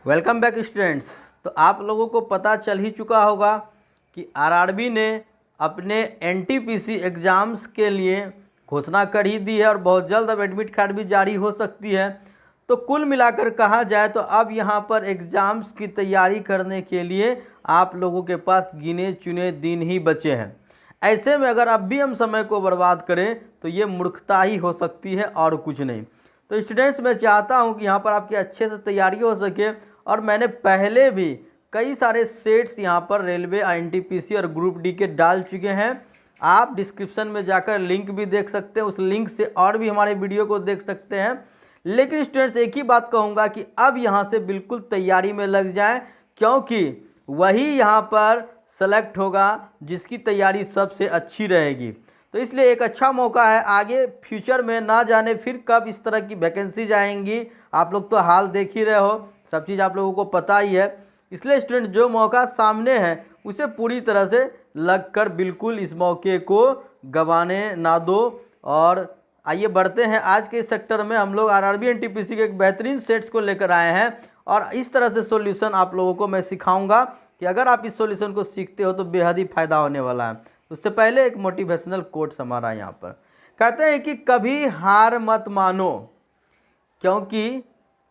Welcome back students. तो आप लोगों को पता चल ही चुका होगा कि आरआरबी ने अपने एनटीपीसी एग्ज़ाम्स के लिए घोषणा कर ही दी है और बहुत जल्द अब एडमिट कार्ड भी जारी हो सकती है। तो कुल मिलाकर कहा जाए तो अब यहाँ पर एग्ज़ाम्स की तैयारी करने के लिए आप लोगों के पास गिने चुने दिन ही बचे हैं। ऐसे में अगर अब भी हम समय को बर्बाद करें तो ये मूर्खता ही हो सकती है और कुछ नहीं। तो स्टूडेंट्स, मैं चाहता हूँ कि यहाँ पर आपकी अच्छे से तैयारी हो सके और मैंने पहले भी कई सारे सेट्स यहाँ पर रेलवे, एनटीपीसी और ग्रुप डी के डाल चुके हैं। आप डिस्क्रिप्शन में जाकर लिंक भी देख सकते हैं, उस लिंक से और भी हमारे वीडियो को देख सकते हैं। लेकिन स्टूडेंट्स, एक ही बात कहूँगा कि अब यहाँ से बिल्कुल तैयारी में लग जाएं, क्योंकि वही यहाँ पर सेलेक्ट होगा जिसकी तैयारी सबसे अच्छी रहेगी। तो इसलिए एक अच्छा मौका है, आगे फ्यूचर में ना जाने फिर कब इस तरह की वैकेंसीज आएंगी। आप लोग तो हाल देख ही रहे हो, सब चीज़ आप लोगों को पता ही है। इसलिए स्टूडेंट, जो मौका सामने है उसे पूरी तरह से लगकर बिल्कुल इस मौके को गंवाने ना दो। और आइए बढ़ते हैं आज के इस सेक्टर में। हम लोग आरआरबी एनटीपीसी के एक बेहतरीन सेट्स को लेकर आए हैं और इस तरह से सॉल्यूशन आप लोगों को मैं सिखाऊंगा कि अगर आप इस सॉल्यूशन को सीखते हो तो बेहद ही फ़ायदा होने वाला है। उससे पहले एक मोटिवेशनल कोट्स हमारा यहाँ पर कहते हैं कि कभी हार मत मानो, क्योंकि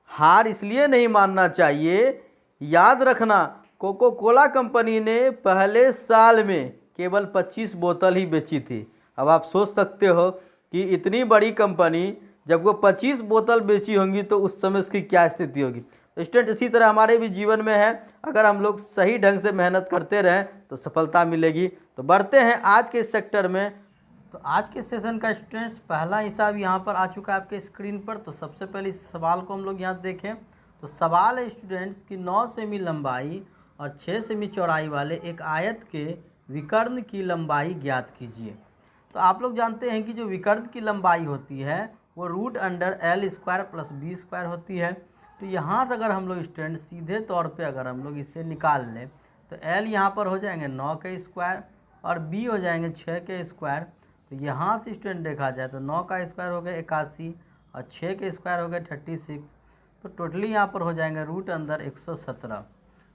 हार इसलिए नहीं मानना चाहिए। याद रखना, कोको कोला कंपनी ने पहले साल में केवल 25 बोतल ही बेची थी। अब आप सोच सकते हो कि इतनी बड़ी कंपनी जब वो 25 बोतल बेची होंगी तो उस समय उसकी क्या स्थिति होगी। तो स्टूडेंट, इसी तरह हमारे भी जीवन में है, अगर हम लोग सही ढंग से मेहनत करते रहें तो सफलता मिलेगी। तो बढ़ते हैं आज के सेक्टर में। तो आज के सेशन का स्टूडेंट्स पहला हिसाब यहाँ पर आ चुका है आपके स्क्रीन पर। तो सबसे पहले इस सवाल को हम लोग यहाँ देखें। तो सवाल है स्टूडेंट्स कि 9 सेमी लंबाई और 6 सेमी चौड़ाई वाले एक आयत के विकर्ण की लंबाई ज्ञात कीजिए। तो आप लोग जानते हैं कि जो विकर्ण की लंबाई होती है वो √L² + B² होती है। तो यहाँ से अगर हम लोग स्टूडेंट सीधे तौर पे अगर हम लोग इसे निकाल लें तो L यहाँ पर हो जाएंगे 9 के स्क्वायर और B हो जाएंगे 6 के स्क्वायर। तो यहाँ से स्टूडेंट देखा जाए तो 9 का स्क्वायर हो गया 81 और 6 के स्क्वायर हो गया 36। तो टोटली यहाँ पर हो जाएंगे √117।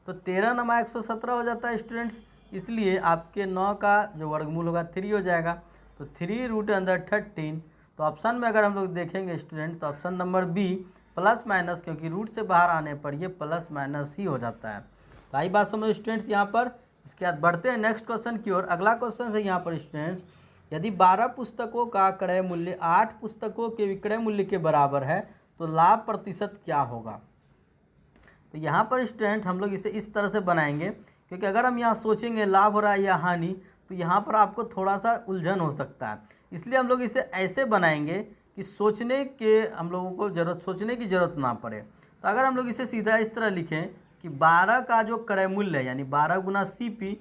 तो 13 नमा 117 हो जाता है स्टूडेंट्स। इसलिए आपके 9 का जो वर्गमूल होगा 3 हो जाएगा। तो 3√13। तो ऑप्शन में अगर हम लोग देखेंगे स्टूडेंट तो option number B plus minus, क्योंकि रूट से बाहर आने पर ये प्लस माइनस ही हो जाता है। तो आई बात समझो स्टूडेंट्स यहाँ पर। इसके बाद बढ़ते हैं नेक्स्ट क्वेश्चन की ओर। अगला क्वेश्चन है यहाँ पर स्टूडेंट्स, यदि 12 पुस्तकों का क्रय मूल्य 8 पुस्तकों के विक्रय मूल्य के बराबर है तो लाभ प्रतिशत क्या होगा। तो यहाँ पर स्टूडेंट हम लोग इसे इस तरह से बनाएंगे, क्योंकि अगर हम यहाँ सोचेंगे लाभ हो रहा है या हानि तो यहाँ पर आपको थोड़ा सा उलझन हो सकता है। इसलिए हम लोग इसे ऐसे बनाएंगे कि सोचने की ज़रूरत ना पड़े। तो अगर हम लोग इसे सीधा इस तरह लिखें कि 12 का जो क्रय मूल्य है यानी 12 गुना CP,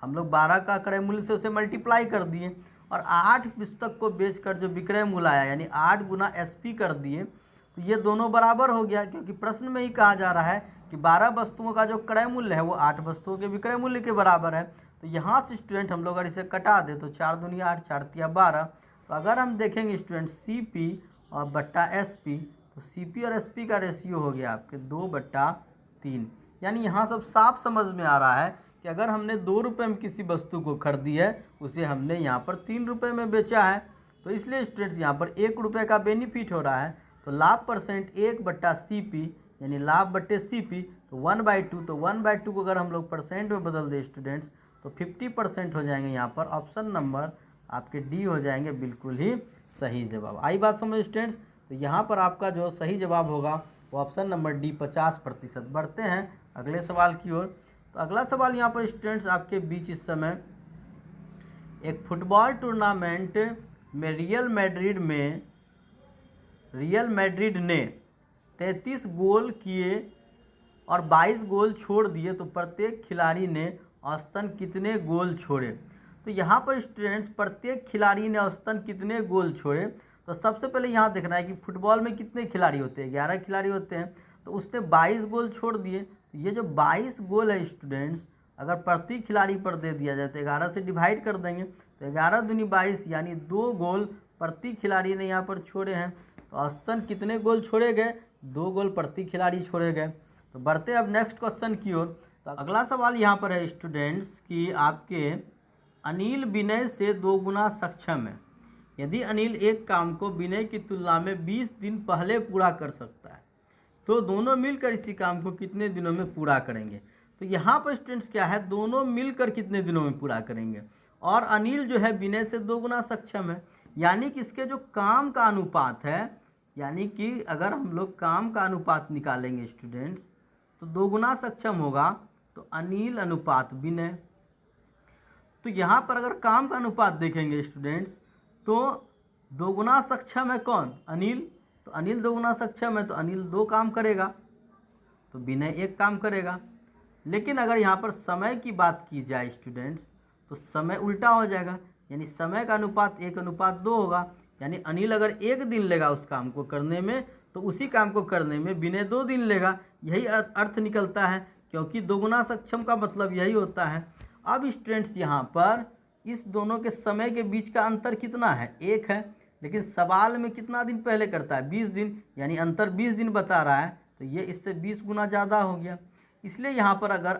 हम लोग 12 का क्रय मूल्य से उसे मल्टीप्लाई कर दिए और 8 पुस्तक को बेचकर जो विक्रय मूल्य आया यानी 8 गुना SP कर दिए। तो ये दोनों बराबर हो गया, क्योंकि प्रश्न में ही कहा जा रहा है कि 12 वस्तुओं का जो क्रय मूल्य है वो 8 वस्तुओं के विक्रय मूल्य के बराबर है। तो यहाँ से स्टूडेंट हम लोग अगर इसे कटा दे तो 4 दूनी 8, 4 तिया 12। तो अगर हम देखेंगे स्टूडेंट CP और बट्टा SP, तो CP और SP का रेशियो हो गया आपके 2/3। यानी यहाँ सब साफ समझ में आ रहा है कि अगर हमने 2 रुपये में किसी वस्तु को खरीदी है उसे हमने यहाँ पर 3 रुपये में बेचा है। तो इसलिए स्टूडेंट्स यहाँ पर 1 रुपये का बेनिफिट हो रहा है। तो लाभ परसेंट 1/CP यानी लाभ बट्टे CP, तो 1/2। तो 1/2 को अगर हम लोग परसेंट में बदल दें स्टूडेंट्स तो 50% हो जाएंगे। यहाँ पर ऑप्शन नंबर आपके डी हो जाएंगे बिल्कुल ही सही जवाब। आई बात समझ स्टूडेंट्स। तो यहाँ पर आपका जो सही जवाब होगा वो ऑप्शन नंबर डी 50%। बढ़ते हैं अगले सवाल की ओर। तो अगला सवाल यहाँ पर स्टूडेंट्स आपके बीच इस समय एक फुटबॉल टूर्नामेंट में रियल मैड्रिड ने 33 गोल किए और 22 गोल छोड़ दिए, तो प्रत्येक खिलाड़ी ने औसतन कितने गोल छोड़े। तो यहाँ पर स्टूडेंट्स प्रत्येक खिलाड़ी ने औसतन कितने गोल छोड़े। तो सबसे पहले यहाँ देखना है कि फुटबॉल में कितने खिलाड़ी होते हैं, 11 खिलाड़ी होते हैं। तो उसने 22 गोल छोड़ दिए। तो ये जो 22 गोल है स्टूडेंट्स अगर प्रति खिलाड़ी पर दे दिया जाए तो 11 से डिवाइड कर देंगे तो 11 दूनी 22 यानी 2 गोल प्रति खिलाड़ी ने यहाँ पर छोड़े हैं। तो औसतन कितने गोल छोड़े गए, 2 गोल प्रति खिलाड़ी छोड़े गए। तो बढ़ते हैं अब नेक्स्ट क्वेश्चन की ओर। तो अगला सवाल यहाँ पर है स्टूडेंट्स कि आपके अनिल विनय से 2 गुना सक्षम है। यदि अनिल एक काम को विनय की तुलना में 20 दिन पहले पूरा कर सकता है तो दोनों मिलकर इसी काम को कितने दिनों में पूरा करेंगे। तो यहाँ पर स्टूडेंट्स क्या है, दोनों मिलकर कितने दिनों में पूरा करेंगे, और अनिल जो है विनय से 2 गुना सक्षम है, यानी कि इसके जो काम का अनुपात है, यानी कि अगर हम लोग काम का अनुपात निकालेंगे स्टूडेंट्स तो 2 गुना सक्षम होगा तो अनिल अनुपात विनय। तो यहाँ पर अगर काम का अनुपात देखेंगे स्टूडेंट्स तो 2 गुना सक्षम है कौन, अनिल। तो अनिल 2 गुना सक्षम है तो अनिल 2 काम करेगा तो विनय 1 काम करेगा। लेकिन अगर यहाँ पर समय की बात की जाए स्टूडेंट्स तो समय उल्टा हो जाएगा, यानी समय का अनुपात 1:2 होगा। यानी अनिल अगर 1 दिन लेगा उस काम को करने में तो उसी काम को करने में विनय 2 दिन लेगा। यही अर्थ निकलता है, क्योंकि 2 गुना सक्षम का मतलब यही होता है। अब स्टूडेंट्स यहाँ पर इस दोनों के समय के बीच का अंतर कितना है, 1 है, लेकिन सवाल में कितना दिन पहले करता है, 20 दिन, यानी अंतर 20 दिन बता रहा है, तो ये इससे 20 गुना ज़्यादा हो गया। इसलिए यहाँ पर अगर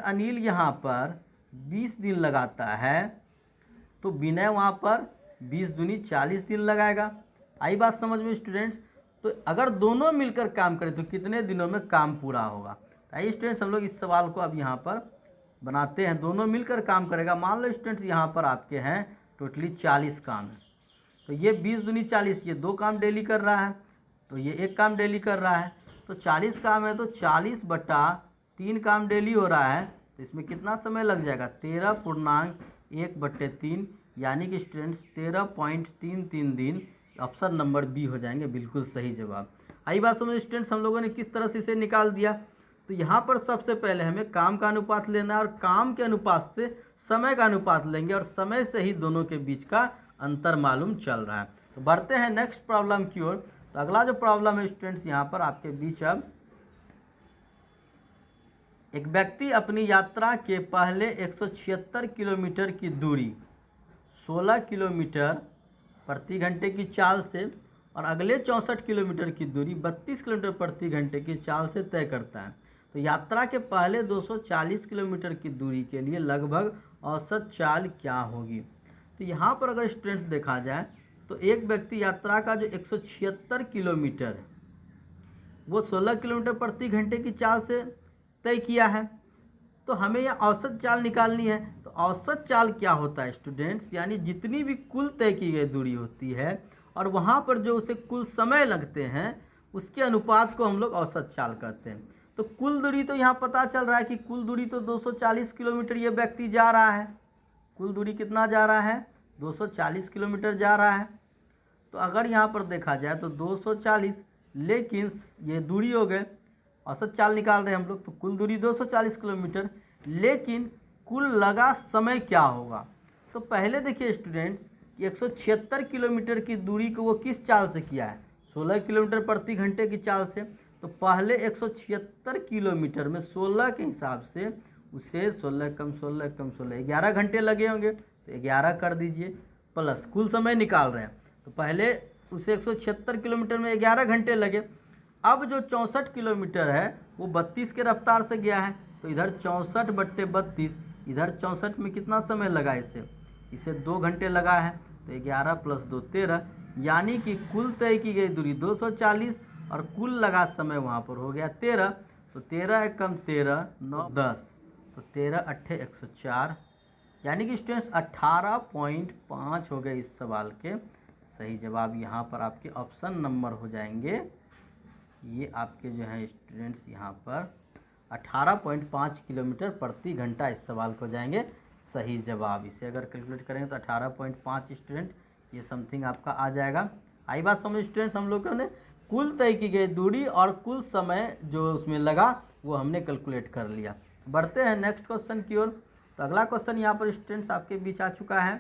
अनिल यहाँ पर 20 दिन लगाता है तो विनय वहाँ पर 20 दूनी 40 दिन लगाएगा। आई बात समझ में स्टूडेंट्स। तो अगर दोनों मिलकर काम करें तो कितने दिनों में काम पूरा होगा। तो आइए स्टूडेंट्स हम लोग इस सवाल को अब यहाँ पर बनाते हैं। दोनों मिलकर काम करेगा, मान लो स्टूडेंट्स यहाँ पर आपके हैं टोटली 40 काम है, तो ये 20 दूनी 40, ये 2 काम डेली कर रहा है, तो ये 1 काम डेली कर रहा है। तो 40 काम है तो 40/3 काम डेली हो रहा है, तो इसमें कितना समय लग जाएगा, 13.1/3, यानी कि स्टूडेंट्स 13.33 दिन। ऑप्शन नंबर बी हो जाएंगे बिल्कुल सही जवाब। आई बात समझ स्टूडेंट्स, हम लोगों ने किस तरह से इसे निकाल दिया। तो यहाँ पर सबसे पहले हमें काम का अनुपात लेना है और काम के अनुपात से समय का अनुपात लेंगे और समय से ही दोनों के बीच का अंतर मालूम चल रहा है। तो बढ़ते हैं नेक्स्ट प्रॉब्लम की ओर। तो अगला जो प्रॉब्लम है स्टूडेंट्स यहाँ पर आपके बीच, अब एक व्यक्ति अपनी यात्रा के पहले 176 किलोमीटर की दूरी 16 किलोमीटर प्रति घंटे की चाल से और अगले 64 किलोमीटर की दूरी 32 किलोमीटर प्रति घंटे की चाल से तय करता है। तो यात्रा के पहले 240 किलोमीटर की दूरी के लिए लगभग औसत चाल क्या होगी। तो यहाँ पर अगर स्टूडेंट्स देखा जाए तो एक व्यक्ति यात्रा का जो 176 किलोमीटर है वो 16 किलोमीटर प्रति घंटे की चाल से तय किया है, तो हमें यह औसत चाल निकालनी है। तो औसत चाल क्या होता है स्टूडेंट्स, यानी जितनी भी कुल तय की गई दूरी होती है और वहाँ पर जो उसे कुल समय लगते हैं उसके अनुपात को हम लोग औसत चाल कहते हैं। तो कुल दूरी तो यहाँ पता चल रहा है कि कुल दूरी तो 240 किलोमीटर ये व्यक्ति जा रहा है। कुल दूरी कितना जा रहा है, 240 किलोमीटर जा रहा है। तो अगर यहाँ पर देखा जाए तो 240, लेकिन ये दूरी हो गए, औसत चाल निकाल रहे हैं हम लोग, तो कुल दूरी 240 किलोमीटर, लेकिन कुल लगा समय क्या होगा। तो पहले देखिए स्टूडेंट्स कि 176 किलोमीटर की दूरी को वो किस चाल से किया है, 16 किलोमीटर प्रति घंटे की चाल से। तो पहले 176 किलोमीटर में 16 के हिसाब से उसे 16 कम 16 कम 16 11 घंटे लगे होंगे, तो 11 कर दीजिए, प्लस कुल समय निकाल रहे हैं। तो पहले उसे 176 किलोमीटर में 11 घंटे लगे। अब जो 64 किलोमीटर है वो 32 के रफ्तार से गया है, तो इधर 64/32, इधर 64 में कितना समय लगा, इसे 2 घंटे लगा है, तो 11 + 2 13, यानी कि कुल तय की गई दूरी 240 और कुल लगा समय वहाँ पर हो गया 13। तो 13 कम 13 9 10, तो 13 8 104, यानी कि स्टूडेंट्स 18.5 हो गए इस सवाल के सही जवाब। यहाँ पर आपके ऑप्शन नंबर हो जाएंगे, ये आपके जो हैं स्टूडेंट्स यहाँ पर 18.5 किलोमीटर प्रति घंटा इस सवाल को जाएंगे सही जवाब। इसे अगर कैलकुलेट करेंगे तो 18.5 स्टूडेंट ये समथिंग आपका आ जाएगा। आई बात समझ स्टूडेंट्स, हम लोगों ने कुल तय की गई दूरी और कुल समय जो उसमें लगा वो हमने कैलकुलेट कर लिया। बढ़ते हैं नेक्स्ट क्वेश्चन की ओर। तो अगला क्वेश्चन यहाँ पर स्टूडेंट्स आपके बीच आ चुका है।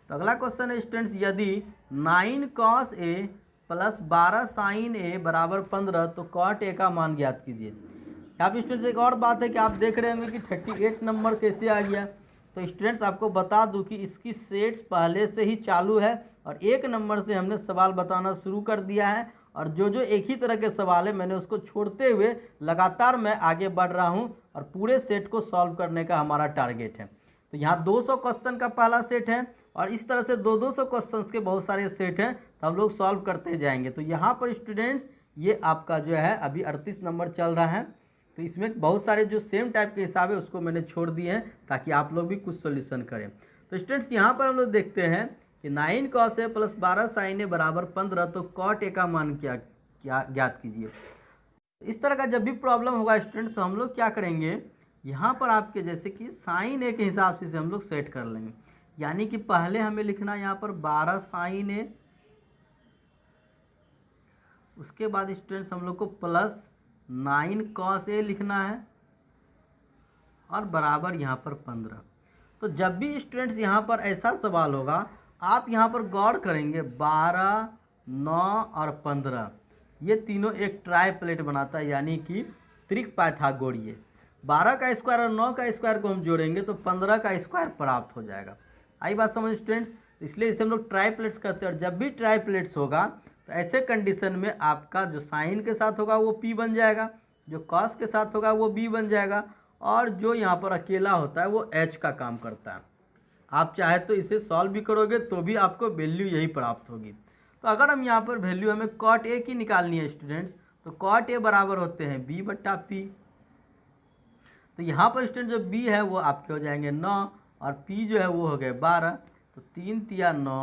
तो अगला क्वेश्चन है स्टूडेंट्स, यदि 9 cos A + 12 sin A = 15 तो cot A का मान ज्ञात कीजिए। यहाँ पर स्टूडेंट्स एक और बात है कि आप देख रहे होंगे कि 38 नंबर कैसे आ गया, तो स्टूडेंट्स आपको बता दूं कि इसकी सेट्स पहले से ही चालू है और 1 नंबर से हमने सवाल बताना शुरू कर दिया है और जो जो एक ही तरह के सवाल है मैंने उसको छोड़ते हुए लगातार मैं आगे बढ़ रहा हूं और पूरे सेट को सॉल्व करने का हमारा टारगेट है। तो यहाँ 200 क्वेश्चन का पहला सेट है और इस तरह से 200 क्वेश्चंस के बहुत सारे सेट हैं, तो हम लोग सॉल्व करते जाएंगे। तो यहाँ पर स्टूडेंट्स ये आपका जो है अभी 38 नंबर चल रहा है, तो इसमें बहुत सारे जो सेम टाइप के हिसाब है उसको मैंने छोड़ दिए हैं ताकि आप लोग भी कुछ सोल्यूशन करें। तो स्टूडेंट्स यहाँ पर हम लोग देखते हैं कि 9 cos A plus 12 sin A बराबर 15, तो cot A का मान क्या ज्ञात कीजिए। इस तरह का जब भी प्रॉब्लम होगा स्टूडेंट्स तो हम लोग क्या करेंगे, यहाँ पर आपके जैसे कि sin A के हिसाब से हम लोग सेट कर लेंगे, यानी कि पहले हमें लिखना यहाँ पर 12 sin A, उसके बाद स्टूडेंट्स हम लोग को प्लस 9 cos A लिखना है और बराबर यहाँ पर 15। तो जब भी स्टूडेंट्स यहाँ पर ऐसा सवाल होगा आप यहाँ पर गौर करेंगे 12, 9 और 15 ये तीनों एक ट्राई प्लेट बनाता है, यानी कि त्रिक पाइथागोरीय। 12 का स्क्वायर और 9 का स्क्वायर को हम जोड़ेंगे तो 15 का स्क्वायर प्राप्त हो जाएगा। आई बात समझ स्टूडेंट्स, इसलिए इसे हम लोग ट्राई प्लेट्स करते हैं और जब भी ट्राई प्लेट्स होगा तो ऐसे कंडीशन में आपका जो साइन के साथ होगा वो P बन जाएगा, जो कॉस के साथ होगा वो B बन जाएगा और जो यहाँ पर अकेला होता है वो H का काम करता है। आप चाहे तो इसे सॉल्व भी करोगे तो भी आपको वैल्यू यही प्राप्त होगी। तो अगर हम यहाँ पर वैल्यू हमें cot A की निकालनी है स्टूडेंट्स, तो cot A बराबर होते हैं B बट्टा P। तो यहाँ पर स्टूडेंट जो B है वो आपके हो जाएंगे 9 और P जो है वो हो गए 12, तो 3 तिया 9,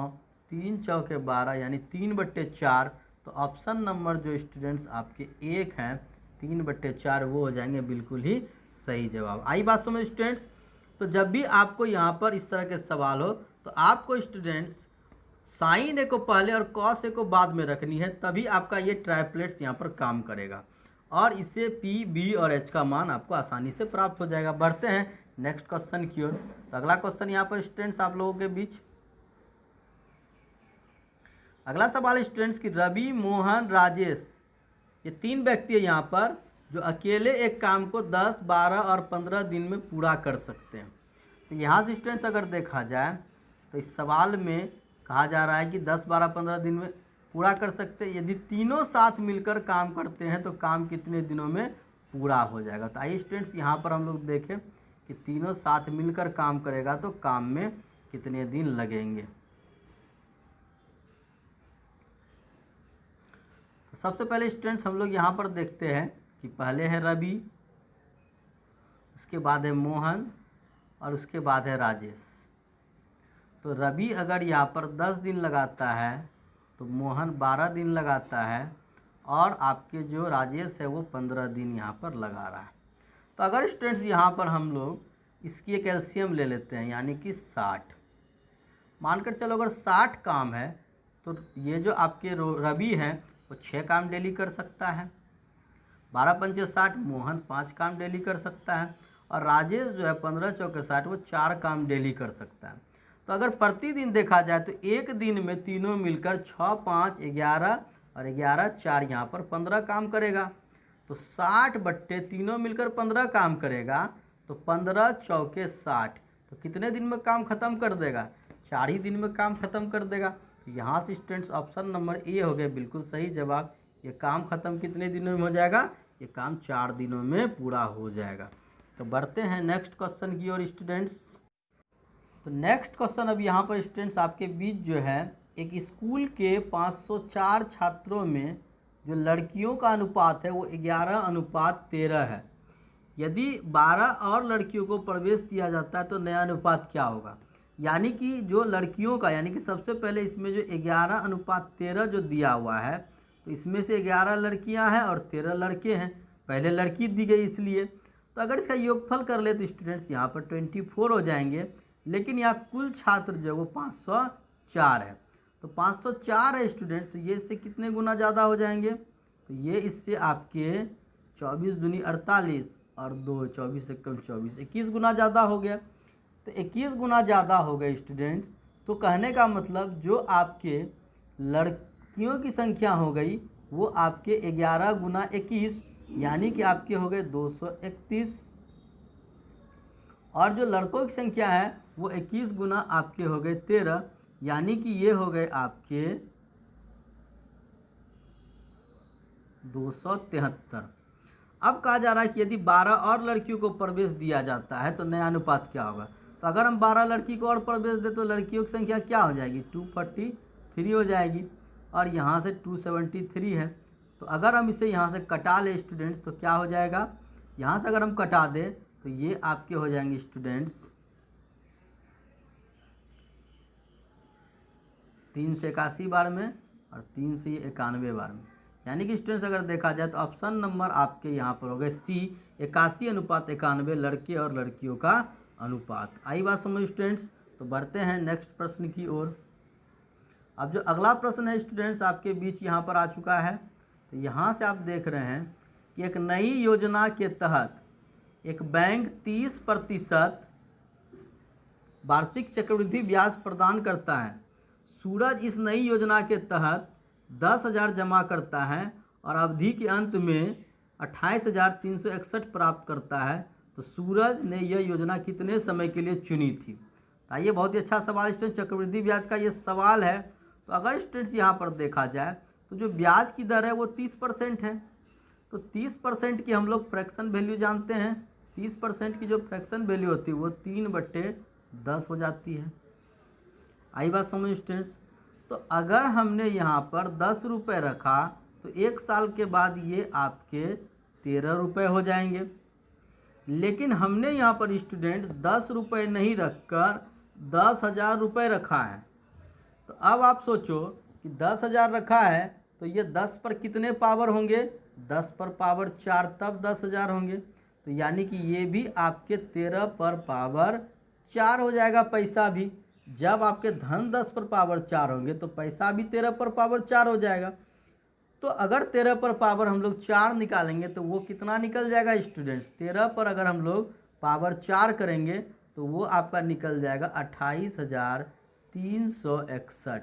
3 चौके 12 यानी 3/4। तो ऑप्शन नंबर जो स्टूडेंट्स आपके 1 हैं 3/4 वो हो जाएंगे बिल्कुल ही सही जवाब। आई बात समझ स्टूडेंट्स। तो जब भी आपको यहाँ पर इस तरह के सवाल हो तो आपको स्टूडेंट्स साइन ए को पहले और कॉस ए को बाद में रखनी है, तभी आपका ये ट्राइप्लेट्स यहाँ पर काम करेगा और इससे P, B और H का मान आपको आसानी से प्राप्त हो जाएगा। बढ़ते हैं नेक्स्ट क्वेश्चन की ओर। तो अगला क्वेश्चन यहाँ पर स्टूडेंट्स आप लोगों के बीच अगला सवाल स्टूडेंट्स की रवि, मोहन, राजेश ये 3 व्यक्ति है यहाँ पर जो अकेले एक काम को 10, 12 और 15 दिन में पूरा कर सकते हैं। तो यहाँ से स्टूडेंट्स अगर देखा जाए तो इस सवाल में कहा जा रहा है कि 10, 12, 15 दिन में पूरा कर सकते हैं। यदि तीनों साथ मिलकर काम करते हैं तो काम कितने दिनों में पूरा हो जाएगा। तो आइए स्टूडेंट्स यहाँ पर हम लोग देखें कि तीनों साथ मिलकर काम करेगा तो काम में कितने दिन लगेंगे। तो सबसे पहले स्टूडेंट्स हम लोग यहाँ पर देखते हैं कि पहले है रवि, उसके बाद है मोहन और उसके बाद है राजेश। तो रवि अगर यहाँ पर 10 दिन लगाता है तो मोहन 12 दिन लगाता है और आपके जो राजेश है वो 15 दिन यहाँ पर लगा रहा है। तो अगर स्टूडेंट्स यहाँ पर हम लोग इसकी एक एलसीएम ले लेते हैं यानी कि 60, मानकर चलो अगर 60 काम है तो ये जो आपके रवि हैं वो 6 काम डेली कर सकता है, 12 पंचे 60, मोहन 5 काम डेली कर सकता है और राजेश जो है 15 चौके 60 वो 4 काम डेली कर सकता है। तो अगर प्रतिदिन देखा जाए तो एक दिन में तीनों मिलकर 6, 5, 11 और 11, 4 यहाँ पर 15 काम करेगा। तो 60 बट्टे तीनों मिलकर 15 काम करेगा तो 15 चौके 60, तो कितने दिन में काम ख़त्म कर देगा? 4 ही दिन में काम ख़त्म कर देगा। तो यहाँ से स्टूडेंट्स ऑप्शन नंबर ए हो गया बिल्कुल सही जवाब। ये काम ख़त्म कितने दिनों में हो जाएगा? ये काम 4 दिनों में पूरा हो जाएगा। तो बढ़ते हैं नेक्स्ट क्वेश्चन की ओर स्टूडेंट्स। तो नेक्स्ट क्वेश्चन अब यहाँ पर स्टूडेंट्स आपके बीच जो है एक स्कूल के 504 छात्रों में जो लड़कियों का अनुपात है वो 11:13 है। यदि 12 और लड़कियों को प्रवेश दिया जाता है तो नया अनुपात क्या होगा? यानी कि जो लड़कियों का यानी कि सबसे पहले इसमें जो 11:13 जो दिया हुआ है तो इसमें से 11 लड़कियां हैं और 13 लड़के हैं। पहले लड़की दी गई इसलिए, तो अगर इसका योगफल कर ले तो स्टूडेंट्स यहाँ पर 24 हो जाएंगे, लेकिन यहाँ कुल छात्र जो है वो 504 है। तो 504 है स्टूडेंट्स, ये इससे कितने गुना ज़्यादा हो जाएंगे? तो ये इससे आपके 24 दूनी 48 और 2 24 से कम 24, 21 गुना ज़्यादा हो गया। तो 21 गुना ज़्यादा हो गए स्टूडेंट्स। तो कहने का मतलब जो आपके लड़कियों की संख्या हो गई वो आपके 11 गुना 21 यानी कि आपके हो गए 231 और जो लड़कों की संख्या है वो 21 गुना आपके हो गए 13, यानी कि ये हो गए आपके 273। अब कहा जा रहा है कि यदि 12 और लड़कियों को प्रवेश दिया जाता है तो नया अनुपात क्या होगा। तो अगर हम 12 लड़की को और प्रवेश दें तो लड़कियों की संख्या क्या हो जाएगी, 243 हो जाएगी, और यहाँ से 273 है। तो अगर हम इसे यहाँ से कटा ले स्टूडेंट्स तो क्या हो जाएगा, यहाँ से अगर हम कटा दें तो ये आपके हो जाएंगे स्टूडेंट्स 3 से 81 बार में और 3 से ये 91 बार में, यानी कि स्टूडेंट्स अगर देखा जाए तो ऑप्शन नंबर आपके यहाँ पर हो गए सी, 81:91 लड़के और लड़कियों का अनुपात। आई बात समझ स्टूडेंट्स। तो बढ़ते हैं नेक्स्ट प्रश्न की ओर। अब जो अगला प्रश्न है स्टूडेंट्स आपके बीच यहाँ पर आ चुका है। तो यहाँ से आप देख रहे हैं कि एक नई योजना के तहत एक बैंक 30% वार्षिक चक्रवृद्धि ब्याज प्रदान करता है। सूरज इस नई योजना के तहत 10,000 जमा करता है और अवधि के अंत में 28,361 प्राप्त करता है। तो सूरज ने यह योजना कितने समय के लिए चुनी थी। आइए, बहुत ही अच्छा सवाल स्टूडेंट, चक्रवृद्धि ब्याज का ये सवाल है। तो अगर स्टूडेंट्स यहाँ पर देखा जाए तो जो ब्याज की दर है वो 30% है। तो 30% की हम लोग फ्रैक्शन वैल्यू जानते हैं। 30% की जो फ्रैक्शन वैल्यू होती है वो 3/10 हो जाती है। आई बात समझ स्टूडेंट्स। तो अगर हमने यहाँ पर 10 रुपये रखा तो 1 साल के बाद ये आपके 13 रुपये हो जाएंगे। लेकिन हमने यहाँ पर स्टूडेंट 10 रुपये नहीं रखकर 10,000 रुपये रखा है। तो अब आप सोचो कि 10,000 रखा है तो ये 10 पर कितने पावर होंगे, 10 पर पावर 4, तब 10,000 होंगे। तो यानी कि ये भी आपके 13 पर पावर 4 हो जाएगा। पैसा भी जब आपके धन 10 पर पावर 4 होंगे तो पैसा भी 13 पर पावर 4 हो जाएगा। तो अगर 13 पर पावर हम लोग 4 निकालेंगे तो वो कितना निकल जाएगा स्टूडेंट्स, 13 पर अगर हम लोग पावर 4 करेंगे तो वो आपका निकल जाएगा 28,361।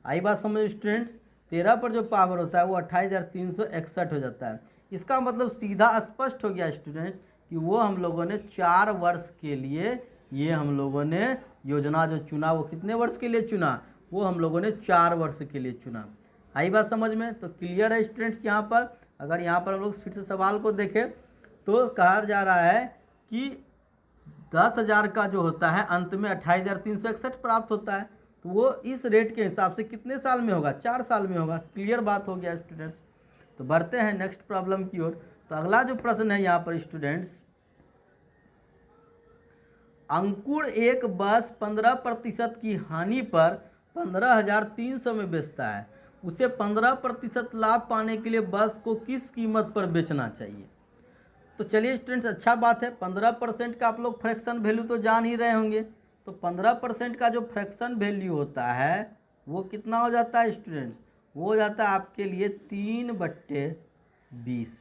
आई बात समझ स्टूडेंट्स। 13 पर जो पावर होता है वो 28,361 हो जाता है। इसका मतलब सीधा स्पष्ट हो गया स्टूडेंट्स कि वो हम लोगों ने 4 वर्ष के लिए ये हम लोगों ने योजना जो चुना वो कितने वर्ष के लिए चुना, वो हम लोगों ने 4 वर्ष के लिए चुना। आई बात समझ में। तो क्लियर है स्टूडेंट्स। यहाँ पर अगर यहाँ पर हम लोग फिर से सवाल को देखें तो कहा जा रहा है कि 10,000 का जो होता है अंत में 28,361 प्राप्त होता है। तो वो इस रेट के हिसाब से कितने साल में होगा, 4 साल में होगा। क्लियर बात हो गया स्टूडेंट्स। तो बढ़ते हैं नेक्स्ट प्रॉब्लम की ओर। तो अगला जो प्रश्न है यहाँ पर स्टूडेंट्स, अंकुर एक बस 15% की हानि पर 15,300 में बेचता है। उसे 15% लाभ पाने के लिए बस को किस कीमत पर बेचना चाहिए। तो चलिए स्टूडेंट्स, अच्छा बात है। 15% का आप लोग फ्रैक्शन वैल्यू तो जान ही रहे होंगे। तो 15% का जो फ्रैक्शन वैल्यू होता है वो कितना हो जाता है स्टूडेंट्स, वो हो जाता है आपके लिए 3/20।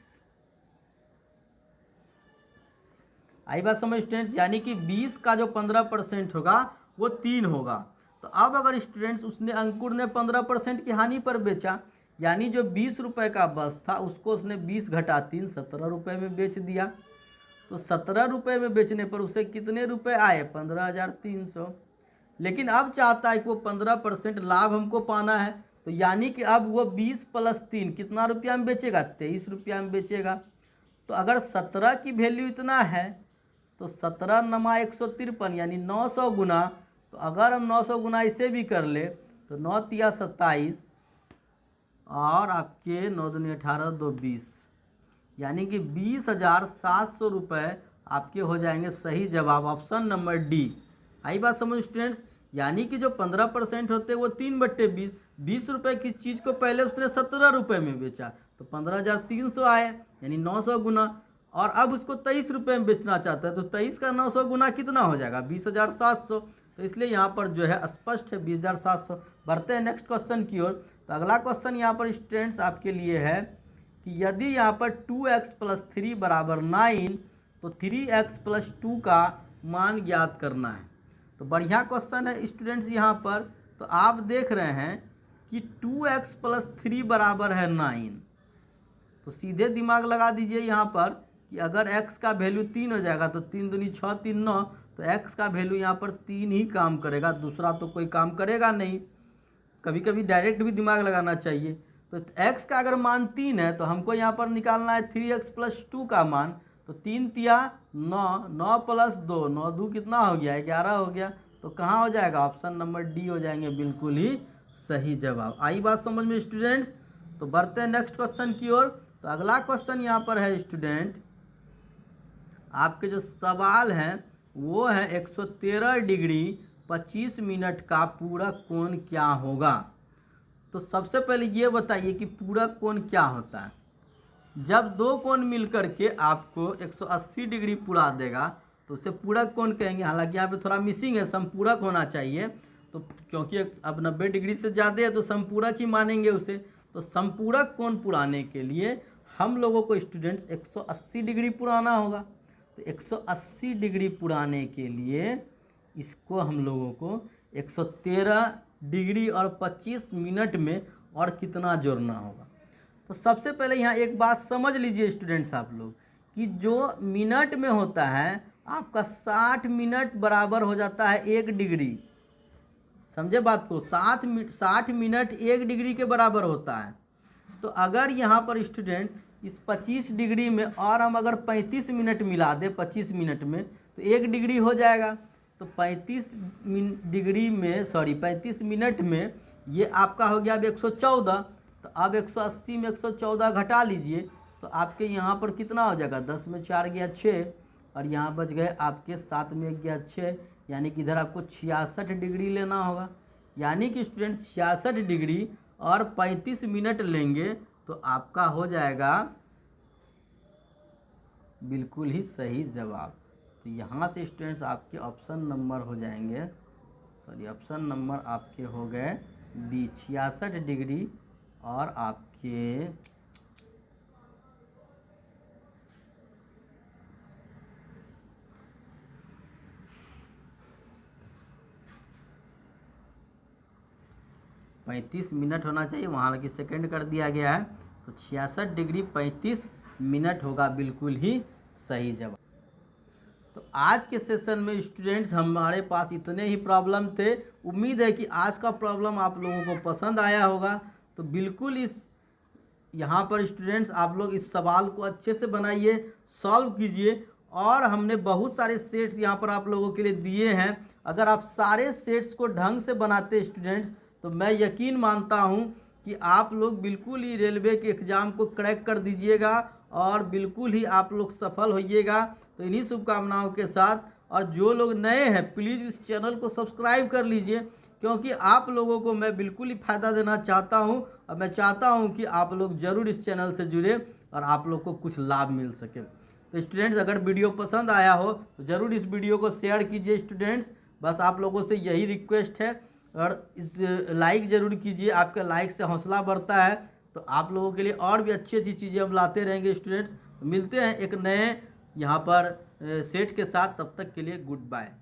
आई बात समझ स्टूडेंट्स। यानी कि 20 का जो 15% होगा वो 3 होगा। तो अब अगर स्टूडेंट्स उसने अंकुर ने 15% की हानि पर बेचा, यानी जो 20 रुपये का बस था उसको उसने 20 घटा 3 17 रुपये में बेच दिया। तो 17 रुपये में बेचने पर उसे कितने रुपए आए, 15,300। लेकिन अब चाहता है कि वो 15% लाभ हमको पाना है। तो यानी कि अब वो 20 + 3 कितना रुपया में बेचेगा, 23 रुपया में बेचेगा। तो अगर 17 की वैल्यू इतना है तो 17 × 153 यानी 900 गुना। तो अगर हम 900 गुना इसे भी कर ले तो 9 × 27 और आपके 9 × 2 = 18, 2 = 20, यानी कि 20,700 रुपये आपके हो जाएंगे। सही जवाब ऑप्शन नंबर डी। आई बात समझ स्टूडेंट्स। यानी कि जो 15% होते हैं वो 3/20, 20 रुपये की चीज़ को पहले उसने 17 रुपये में बेचा तो 15,300 आए, यानी 900 गुना। और अब उसको 23 रुपये में बेचना चाहता है तो 23 का 900 गुना कितना हो जाएगा, 20,700। तो इसलिए यहाँ पर जो है स्पष्ट है 20,700। बढ़ते हैं नेक्स्ट क्वेश्चन की ओर। तो अगला क्वेश्चन यहाँ पर स्टूडेंट्स आपके लिए है कि यदि यहाँ पर 2x + 3 = 9 तो 3x + 2 का मान ज्ञात करना है। तो बढ़िया क्वेश्चन है स्टूडेंट्स। यहाँ पर तो आप देख रहे हैं कि 2x + 3 = 9। तो सीधे दिमाग लगा दीजिए यहाँ पर कि अगर x का वैल्यू 3 हो जाएगा तो 3 दूनी 6 3 9, तो x का वैल्यू यहाँ पर 3 ही काम करेगा, दूसरा तो कोई काम करेगा नहीं। कभी कभी डायरेक्ट भी दिमाग लगाना चाहिए। तो x का अगर मान 3 है तो हमको यहाँ पर निकालना है 3x + 2 का मान। तो 3 तिया 9, 9 + 2, 9 2 कितना हो गया, 11 हो गया। तो कहाँ हो जाएगा, ऑप्शन नंबर डी हो जाएंगे बिल्कुल ही सही जवाब। आई बात समझ में स्टूडेंट्स? तो बढ़ते हैं नेक्स्ट क्वेश्चन की ओर। तो अगला क्वेश्चन यहाँ पर है स्टूडेंट, आपके जो सवाल हैं वो है 113 डिग्री 25 मिनट का पूरक कोण क्या होगा। तो सबसे पहले ये बताइए कि पूरक कोण क्या होता है। जब दो कोण मिलकर के आपको 180 डिग्री पूरा देगा तो उसे पूरक कोण कहेंगे। हालांकि यहाँ पे थोड़ा मिसिंग है, समपूरक होना चाहिए, तो क्योंकि अब 90 डिग्री से ज़्यादा है तो समपूरक ही मानेंगे उसे। तो समपूरक कोण पुराने के लिए हम लोगों को स्टूडेंट्स 180 डिग्री पुराना होगा। तो 180 डिग्री पुराने के लिए इसको हम लोगों को 113 डिग्री और 25 मिनट में और कितना जोड़ना होगा। तो सबसे पहले यहाँ एक बात समझ लीजिए स्टूडेंट्स आप लोग, कि जो मिनट में होता है आपका 60 मिनट बराबर हो जाता है 1 डिग्री। समझे बात को, 60 मिनट 1 डिग्री के बराबर होता है। तो अगर यहाँ पर स्टूडेंट इस 25 डिग्री में और हम अगर 35 मिनट मिला दें 25 मिनट में तो 1 डिग्री हो जाएगा। तो 35 मिनट में ये आपका हो गया अब 114। तो अब 180 में 114 घटा लीजिए तो आपके यहाँ पर कितना हो जाएगा, 10 में 4 गया 6, और यहाँ बच गए आपके 7 में 1 गया 6, यानी कि इधर आपको 66 डिग्री लेना होगा। यानी कि स्टूडेंट 66 डिग्री और 35 मिनट लेंगे तो आपका हो जाएगा बिल्कुल ही सही जवाब। तो यहाँ से स्टूडेंट्स आपके ऑप्शन नंबर हो जाएंगे, ऑप्शन नंबर आपके हो गए बी 66 डिग्री और आपके 35 मिनट होना चाहिए, वहाँ हालांकि सेकेंड कर दिया गया है। तो 66 डिग्री 35 मिनट होगा बिल्कुल ही सही जवाब। तो आज के सेशन में स्टूडेंट्स हमारे पास इतने ही प्रॉब्लम थे। उम्मीद है कि आज का प्रॉब्लम आप लोगों को पसंद आया होगा। तो बिल्कुल इस यहाँ पर स्टूडेंट्स आप लोग इस सवाल को अच्छे से बनाइए, सॉल्व कीजिए, और हमने बहुत सारे सेट्स यहाँ पर आप लोगों के लिए दिए हैं। अगर आप सारे सेट्स को ढंग से बनाते स्टूडेंट्स तो मैं यकीन मानता हूँ कि आप लोग बिल्कुल ही रेलवे के एग्ज़ाम को क्रैक कर दीजिएगा और बिल्कुल ही आप लोग सफल होइएगा। तो इन्हीं शुभकामनाओं के साथ, और जो लोग नए हैं प्लीज़ इस चैनल को सब्सक्राइब कर लीजिए, क्योंकि आप लोगों को मैं बिल्कुल ही फ़ायदा देना चाहता हूं, और मैं चाहता हूं कि आप लोग ज़रूर इस चैनल से जुड़े और आप लोग को कुछ लाभ मिल सके। तो स्टूडेंट्स अगर वीडियो पसंद आया हो तो ज़रूर इस वीडियो को शेयर कीजिए स्टूडेंट्स, बस आप लोगों से यही रिक्वेस्ट है। और इस लाइक ज़रूर कीजिए, आपके लाइक से हौसला बढ़ता है। तो आप लोगों के लिए और भी अच्छी अच्छी चीज़ें हम लाते रहेंगे स्टूडेंट्स। मिलते हैं एक नए यहाँ पर सेट के साथ, तब तक के लिए गुड बाय।